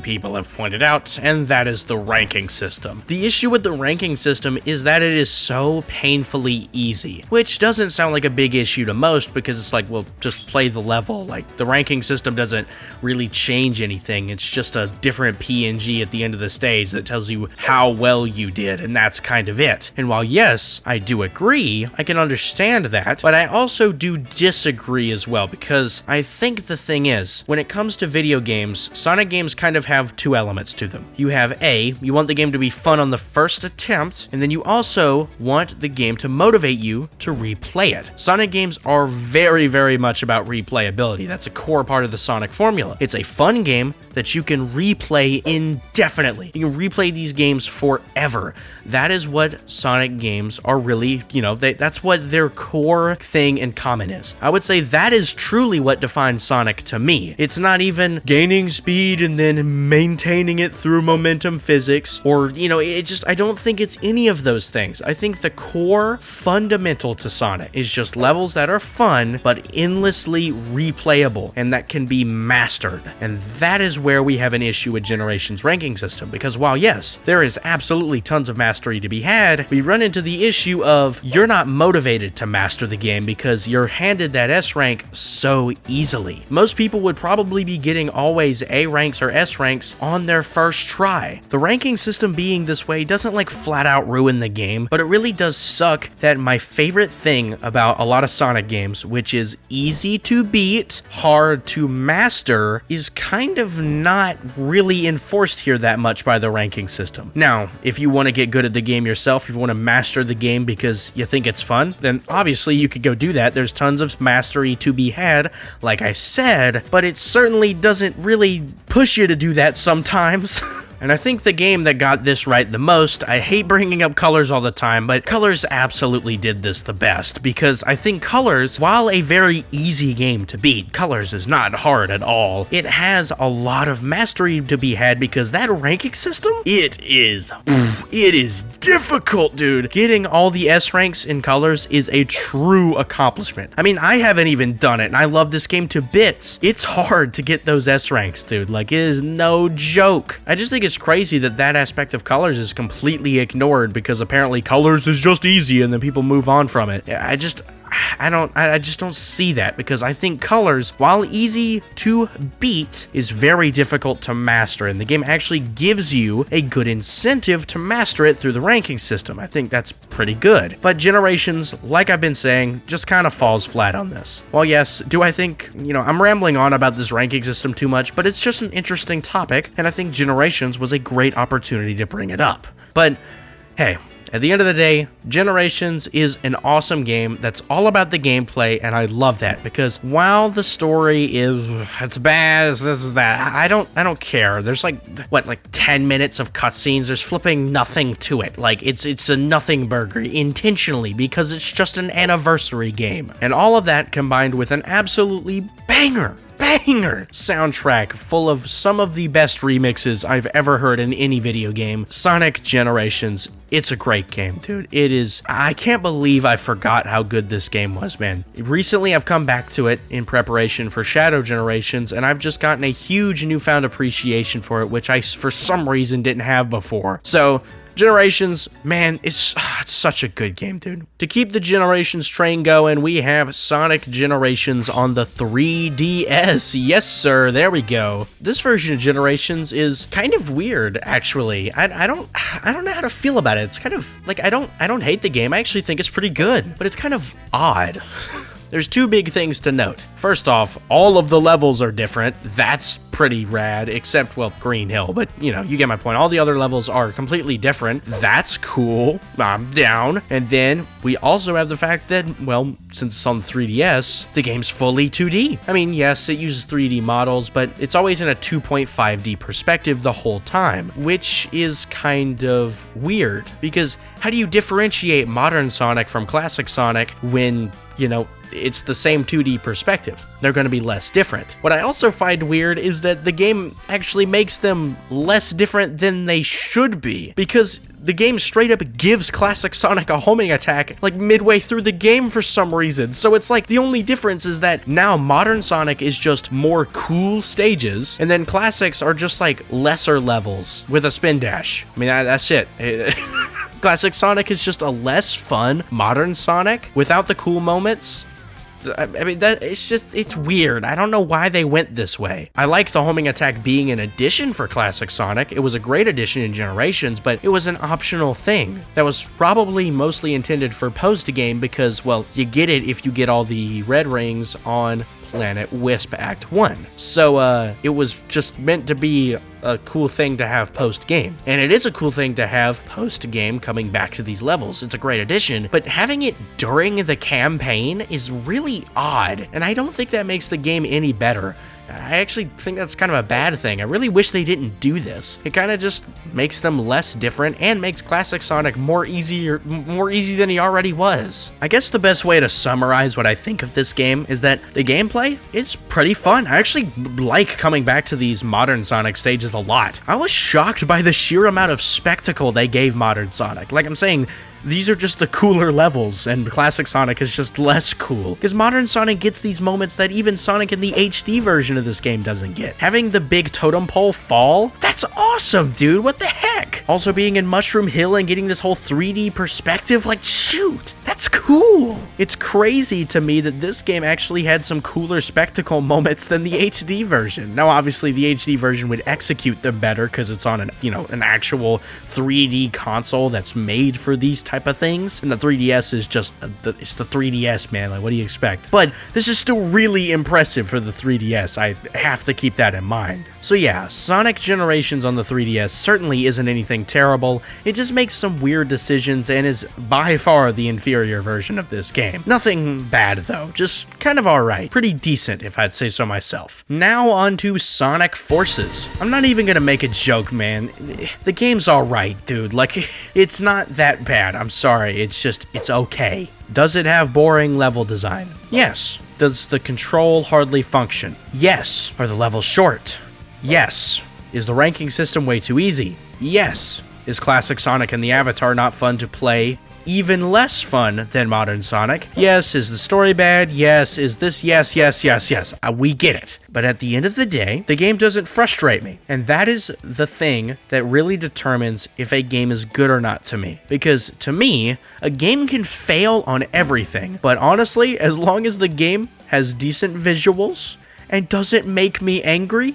people have pointed out, and that is the ranking system. The issue with the ranking system is that it is so painfully easy, which doesn't sound like a big issue to most, because it's like, well, just play the level. Like, the ranking system doesn't really change anything. It's just a different PNG at the end of the stage that tells you how well you did, and that's kind of it. And while yes, I do agree, I can understand that, but I also do disagree as well, because I think the thing is, when it comes to video games, Sonic games kind of have two elements to them. You have you want the game to be fun on the first attempt, and then you also want the game to motivate you to replay it. Sonic games are very much about replayability. That's a core part of the Sonic formula. It's a fun game that you can replay indefinitely. You can replay these games forever. That is what Sonic games are really, that's what their core thing in common is. I would say that is truly what defines Sonic to me. It's not even gaining speed and then maintaining it through momentum physics, or, I don't think it's any of those things. I think the core fun fundamental to Sonic is just levels that are fun, but endlessly replayable, and that can be mastered. And that is where we have an issue with Generations ranking system, because while yes, there is absolutely tons of mastery to be had, we run into the issue of you're not motivated to master the game because you're handed that S rank so easily. Most people would probably be getting always A ranks or S ranks on their first try. The ranking system being this way doesn't like flat out ruin the game, but it really does suck that my favorite thing about a lot of Sonic games, which is easy to beat, hard to master, is kind of not really enforced here that much by the ranking system. Now, if you want to get good at the game yourself, if you want to master the game because you think it's fun, then obviously you could go do that. There's tons of mastery to be had, like I said, but it certainly doesn't really push you to do that sometimes. And I think the game that got this right the most, I hate bringing up Colors all the time, but Colors absolutely did this the best, because I think Colors, while a very easy game to beat, Colors is not hard at all. It has a lot of mastery to be had because that ranking system, it is difficult, dude. Getting all the S ranks in Colors is a true accomplishment. I mean, I haven't even done it, and I love this game to bits. It's hard to get those S ranks, dude. Like, it is no joke. I just think it's crazy that that aspect of Colors is completely ignored because apparently Colors is just easy and then people move on from it. I just don't see that, because I think Colors, while easy to beat, is very difficult to master, and the game actually gives you a good incentive to master it through the ranking system. I think that's pretty good. But Generations, like I've been saying, just kind of falls flat on this. Well, yes, do I think, I'm rambling on about this ranking system too much, but it's just an interesting topic, and I think Generations was a great opportunity to bring it up. But hey, at the end of the day, Generations is an awesome game that's all about the gameplay, and I love that, because while the story it's bad, this is that, I don't care. There's like 10 minutes of cutscenes. There's flipping nothing to it. Like, it's a nothing burger intentionally, because it's just an anniversary game. And all of that combined with an absolutely banger soundtrack full of some of the best remixes I've ever heard in any video game. Sonic Generations, it's a great game, dude. It is. I can't believe I forgot how good this game was, man. Recently, I've come back to it in preparation for Shadow Generations, and I've just gotten a huge newfound appreciation for it, which I, for some reason, didn't have before. So, Generations, man, it's such a good game, dude. To keep the Generations train going, we have Sonic Generations on the 3DS. Yes, sir, there we go. This version of Generations is kind of weird, actually. I don't know how to feel about it. It's kind of like I don't hate the game. I actually think it's pretty good, but it's kind of odd. There's two big things to note. First off, all of the levels are different. That's pretty rad, except, well, Green Hill, but, you get my point. All the other levels are completely different. That's cool. I'm down. And then we also have the fact that, well, since it's on the 3DS, the game's fully 2D. I mean, yes, it uses 3D models, but it's always in a 2.5D perspective the whole time, which is kind of weird, because how do you differentiate modern Sonic from classic Sonic when, it's the same 2D perspective? They're going to be less different. What I also find weird is that the game actually makes them less different than they should be, because the game straight up gives classic Sonic a homing attack like midway through the game for some reason. So it's like the only difference is that now modern Sonic is just more cool stages, and then classics are just like lesser levels with a spin dash. I mean, that's it. Classic Sonic is just a less fun modern Sonic without the cool moments. I mean, it's weird. I don't know why they went this way. I like the homing attack being an addition for classic Sonic. It was a great addition in Generations, but it was an optional thing that was probably mostly intended for post-game because, well, you get it if you get all the red rings on Planet Wisp Act 1. So, it was just meant to be a cool thing to have post-game. And it is a cool thing to have post-game coming back to these levels. It's a great addition, but having it during the campaign is really odd, and I don't think that makes the game any better. I actually think that's kind of a bad thing. I really wish they didn't do this. It kind of just makes them less different and makes Classic Sonic more easy than he already was. I guess the best way to summarize what I think of this game is that the gameplay is pretty fun. I actually like coming back to these modern Sonic stages a lot. I was shocked by the sheer amount of spectacle they gave modern Sonic. Like I'm saying, these are just the cooler levels, and Classic Sonic is just less cool. Because modern Sonic gets these moments that even Sonic in the HD version of this game doesn't get. Having the big totem pole fall, that's awesome, dude. What the heck? Also being in Mushroom Hill and getting this whole 3D perspective, like, shoot, that's cool. It's crazy to me that this game actually had some cooler spectacle moments than the HD version. Now, obviously, the HD version would execute them better because it's on an actual 3D console that's made for these type of things, and the 3DS is just it's the 3DS, man. Like, what do you expect? But this is still really impressive for the 3DS. I have to keep that in mind. So yeah, Sonic Generations on the 3DS certainly isn't anything terrible. It just makes some weird decisions and is by far the inferior version of this game. Nothing bad though, just kind of alright. Pretty decent if I'd say so myself. Now on to Sonic Forces. I'm not even gonna make a joke, man. The game's alright, dude. Like, it's not that bad. I'm sorry, it's okay. Does it have boring level design? Yes. Does the control hardly function? Yes. Are the levels short? Yes. Is the ranking system way too easy? Yes. Is Classic Sonic and the Avatar not fun to play? Even less fun than modern Sonic? Yes. Is the story bad? Yes. Is this? Yes. We get it. But at the end of the day, the game doesn't frustrate me. And that is the thing that really determines if a game is good or not to me. Because to me, a game can fail on everything. But honestly, as long as the game has decent visuals and doesn't make me angry,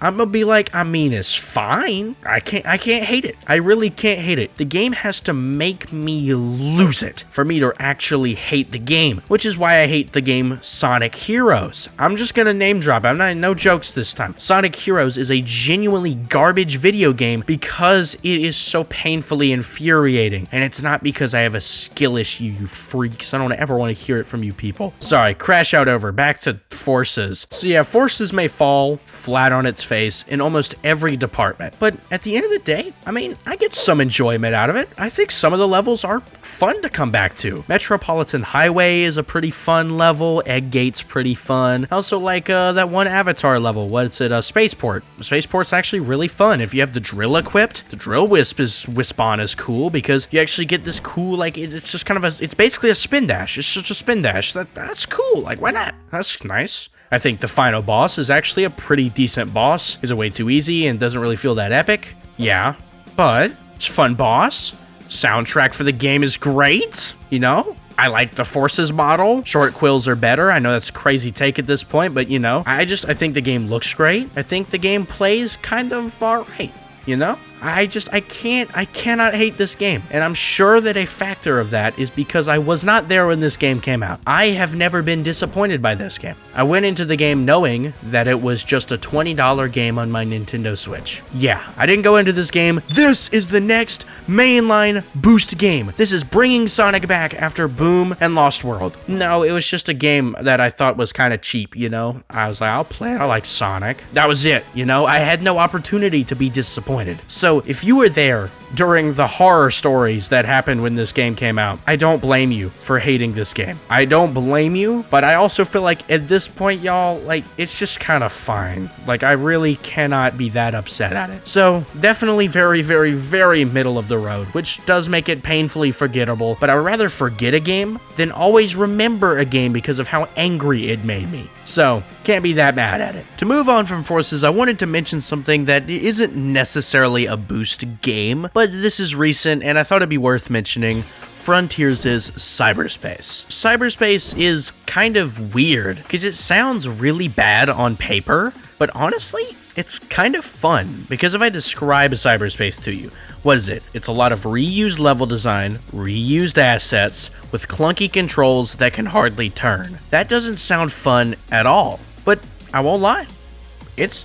I'm gonna be like, I mean, it's fine. I can't hate it. I really can't hate it. The game has to make me lose it for me to actually hate the game, which is why I hate the game Sonic Heroes. I'm just gonna name drop. No jokes this time. Sonic Heroes is a genuinely garbage video game because it is so painfully infuriating, and it's not because I have a skill issue, you freaks. I don't ever want to hear it from you people. Sorry, crash out over. Back to Forces. So yeah, Forces may fall flat on its face in almost every department, but at the end of the day, I mean, I get some enjoyment out of it. I think some of the levels are fun to come back to. Metropolitan Highway is a pretty fun level. Egg Gate's pretty fun. I also like that one Avatar level. What's it? Spaceport. Spaceport's actually really fun. If you have the drill equipped, the drill Wispon is cool because you actually get this cool, like, it's just kind of it's basically a spin dash. It's just a spin dash. That's cool. Like, why not? That's nice. I think the final boss is actually a pretty decent boss. Is it way too easy and doesn't really feel that epic? Yeah, but it's a fun boss. Soundtrack for the game is great, you know? I like the Forces model. Short quills are better. I know that's a crazy take at this point, but you know, I think the game looks great. I think the game plays kind of alright, you know? I cannot hate this game. And I'm sure that a factor of that is because I was not there when this game came out. I have never been disappointed by this game. I went into the game knowing that it was just a $20 game on my Nintendo Switch. Yeah, I didn't go into this game, this is the next mainline Boost game. This is bringing Sonic back after Boom and Lost World. No, it was just a game that I thought was kind of cheap, you know? I was like, I'll play it. I like Sonic. That was it, you know? I had no opportunity to be disappointed. So if you were there during the horror stories that happened when this game came out, I don't blame you for hating this game. I don't blame you, but I also feel like at this point, y'all, like, it's just kind of fine. Like, I really cannot be that upset at it. So definitely very, very, very middle of the road, which does make it painfully forgettable, but I'd rather forget a game than always remember a game because of how angry it made me. So, can't be that mad at it. To move on from Forces, I wanted to mention something that isn't necessarily a Boost game, but this is recent and I thought it'd be worth mentioning. Frontiers is Cyberspace. Cyberspace is kind of weird because it sounds really bad on paper, but honestly, it's kind of fun because if I describe Cyberspace to you, what is it? It's a lot of reused level design, reused assets, with clunky controls that can hardly turn. That doesn't sound fun at all, but I won't lie. It's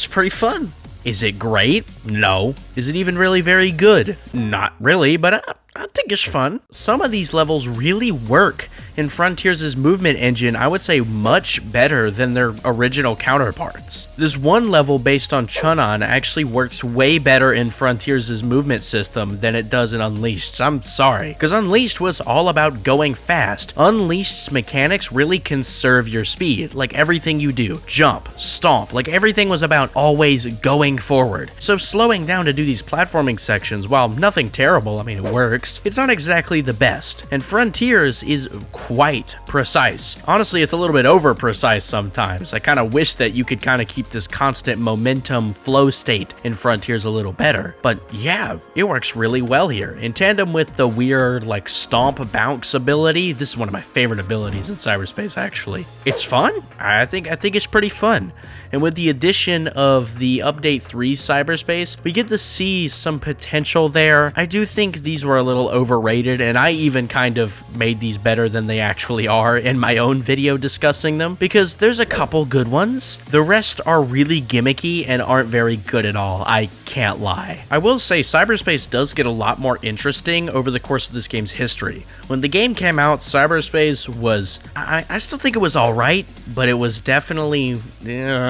pretty fun. Is it great? No. Is it even really very good? Not really, but I think it's fun. Some of these levels really work in Frontiers' movement engine, I would say much better than their original counterparts. This one level based on Chun'an actually works way better in Frontiers' movement system than it does in Unleashed. I'm sorry, because Unleashed was all about going fast. Unleashed's mechanics really conserve your speed, like everything you do. Jump, stomp, like everything was about always going forward. So slowing down to do these platforming sections, while nothing terrible, I mean it works, it's not exactly the best. And Frontiers is quite precise. Honestly, it's a little bit over precise sometimes. I kind of wish that you could kind of keep this constant momentum flow state in Frontiers a little better. But yeah, it works really well here. In tandem with the weird like stomp bounce ability, this is one of my favorite abilities in cyberspace actually. It's fun. I think it's pretty fun. And with the addition of the Update 3 cyberspace, we get to see some potential there. I do think these were a little overrated, and I even kind of made these better than they actually are in my own video discussing them, because there's a couple good ones. The rest are really gimmicky and aren't very good at all, I can't lie. I will say cyberspace does get a lot more interesting over the course of this game's history. When the game came out, cyberspace was, I still think it was alright, but it was definitely, base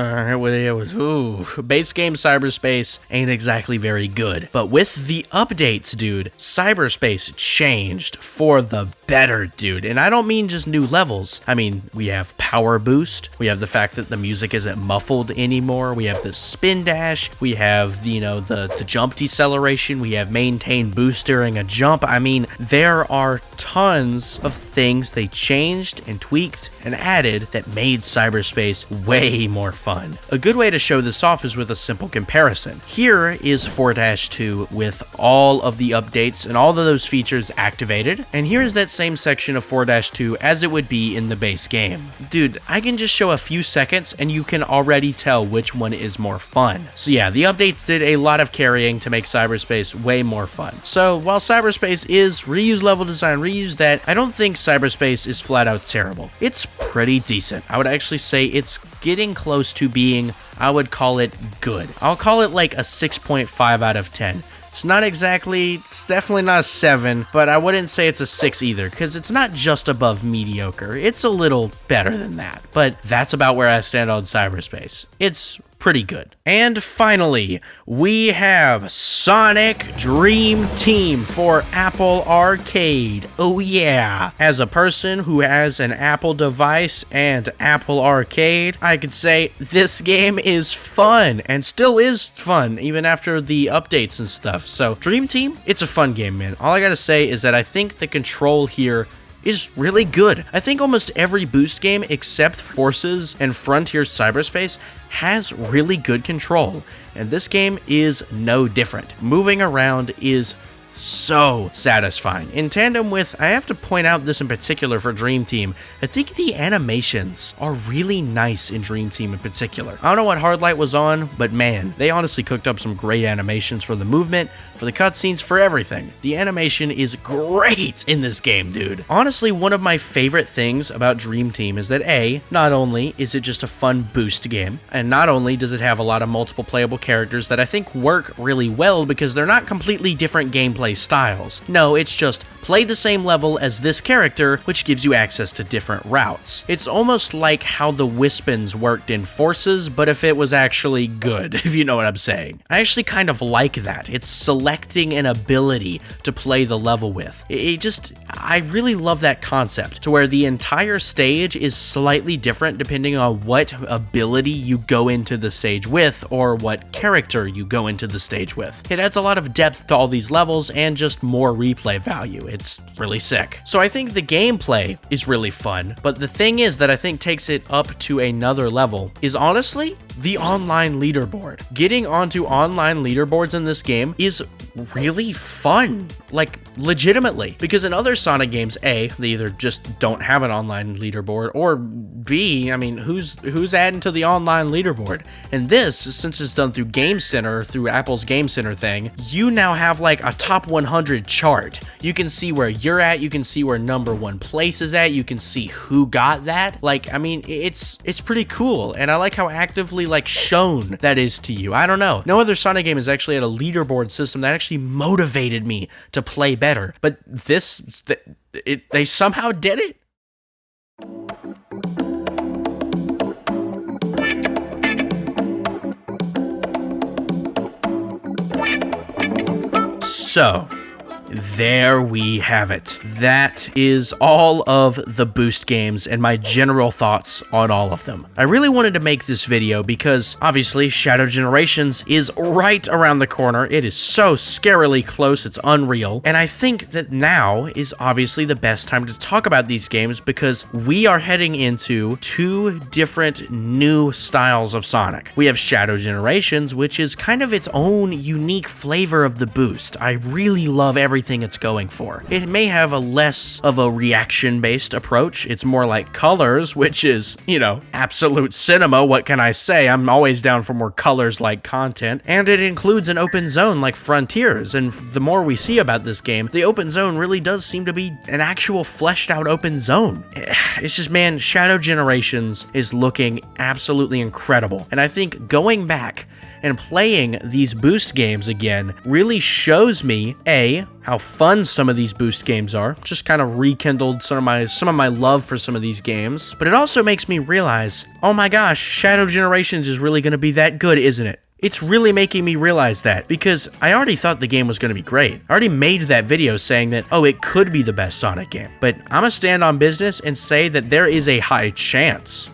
game cyberspace ain't exactly very good. But with the updates, dude, cyberspace changed for the better, dude. And I don't mean just new levels. I mean, we have power boost. We have the fact that the music isn't muffled anymore. We have the spin dash. We have, the jump deceleration. We have maintain boost during a jump. I mean, there are tons of things they changed and tweaked and added that made cyberspace way more fun. A good way to show this off is with a simple comparison. Here is 4-2 with all of the updates and all of those features activated, and here is that same section of 4-2 as it would be in the base game. Dude, I can just show a few seconds and you can already tell which one is more fun. So yeah, the updates did a lot of carrying to make cyberspace way more fun. So while cyberspace is reuse level design, reuse that, I don't think cyberspace is flat out terrible. It's pretty decent. I would actually say it's getting close to being, I would call it good. I'll call it like a 6.5 out of 10. It's definitely not a 7, but I wouldn't say it's a 6 either, because it's not just above mediocre. It's a little better than that, but that's about where I stand on cyberspace. It's pretty good. And finally, we have Sonic Dream Team for Apple Arcade. Oh yeah. As a person who has an Apple device and Apple Arcade, I could say this game is fun and still is fun even after the updates and stuff. So Dream Team, it's a fun game, man. All I gotta say is that I think the control here is really good. I think almost every boost game except Forces and Frontier Cyberspace has really good control, and this game is no different. Moving around is so satisfying. In tandem with, I have to point out this in particular for Dream Team, I think the animations are really nice in Dream Team in particular. I don't know what Hardlight was on, but man, they honestly cooked up some great animations for the movement, for the cutscenes, for everything. The animation is great in this game, dude. Honestly, one of my favorite things about Dream Team is that A, not only is it just a fun boost game, and not only does it have a lot of multiple playable characters that I think work really well because they're not completely different gameplay styles. No, it's just play the same level as this character, which gives you access to different routes. It's almost like how the Wispens worked in Forces, but if it was actually good, if you know what I'm saying. I actually kind of like that. It's selecting an ability to play the level with. I really love that concept, to where the entire stage is slightly different depending on what ability you go into the stage with, or what character you go into the stage with. It adds a lot of depth to all these levels, and just more replay value. It's really sick. So I think the gameplay is really fun, but the thing is that I think takes it up to another level is honestly the online leaderboard. Getting onto online leaderboards in this game is really fun, like legitimately, because in other Sonic games, A, they either just don't have an online leaderboard, or B, I mean, who's adding to the online leaderboard? And this, since it's done through Game Center, through Apple's Game Center thing, you now have like a top 100 chart. You can see where you're at, you can see where number 1 place is at, you can see who got that. Like, I mean, it's pretty cool, and I like how actively, like, shown that is to you. I don't know. No other Sonic game has actually had a leaderboard system that actually motivated me to play better, but they somehow did it. So, there we have it. That is all of the Boost games and my general thoughts on all of them. I really wanted to make this video because obviously Shadow Generations is right around the corner. It is so scarily close, it's unreal. And I think that now is obviously the best time to talk about these games because we are heading into 2 different new styles of Sonic. We have Shadow Generations, which is kind of its own unique flavor of the Boost. I really love everything it's going for. It may have a less of a reaction-based approach. It's more like Colors, which is, you know, absolute cinema. What can I say? I'm always down for more Colors-like content. And it includes an open zone like Frontiers. And the more we see about this game, the open zone really does seem to be an actual fleshed-out open zone. It's just, man, Shadow Generations is looking absolutely incredible. And I think going back and playing these Boost games again really shows me, A, how fun some of these Boost games are, just kind of rekindled some of my love for some of these games, but it also makes me realize, oh my gosh, Shadow Generations is really going to be that good, isn't it? It's really making me realize that, because I already thought the game was going to be great. I already made that video saying that, oh, it could be the best Sonic game, but I'm gonna stand on business and say that there is a high chance,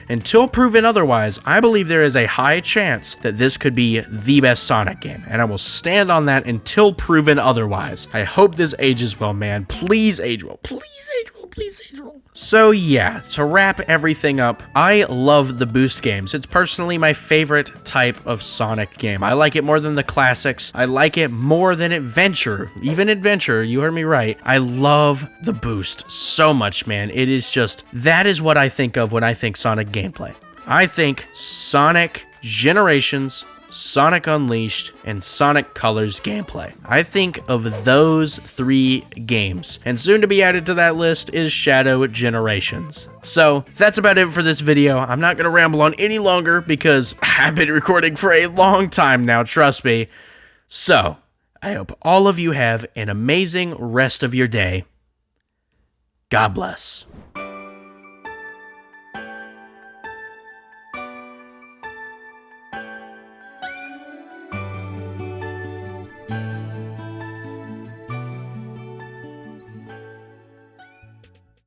until proven otherwise, I believe there is a high chance that this could be the best Sonic game, and I will stand on that until proven otherwise. I hope this ages well, man. Please age well. Please age well. Please age well. So yeah, to wrap everything up, I love the Boost games. It's personally my favorite type of Sonic game. I like it more than the classics. I like it more than Adventure. Even Adventure, you heard me right. I love the Boost so much, man. It is just, that is what I think of when I think Sonic gameplay. I think Sonic Generations, Sonic Unleashed, and Sonic Colors gameplay. I think of those 3 games, and soon to be added to that list is Shadow Generations. So that's about it for this video. I'm not gonna ramble on any longer because I've been recording for a long time now, trust me. So I hope all of you have an amazing rest of your day. God bless.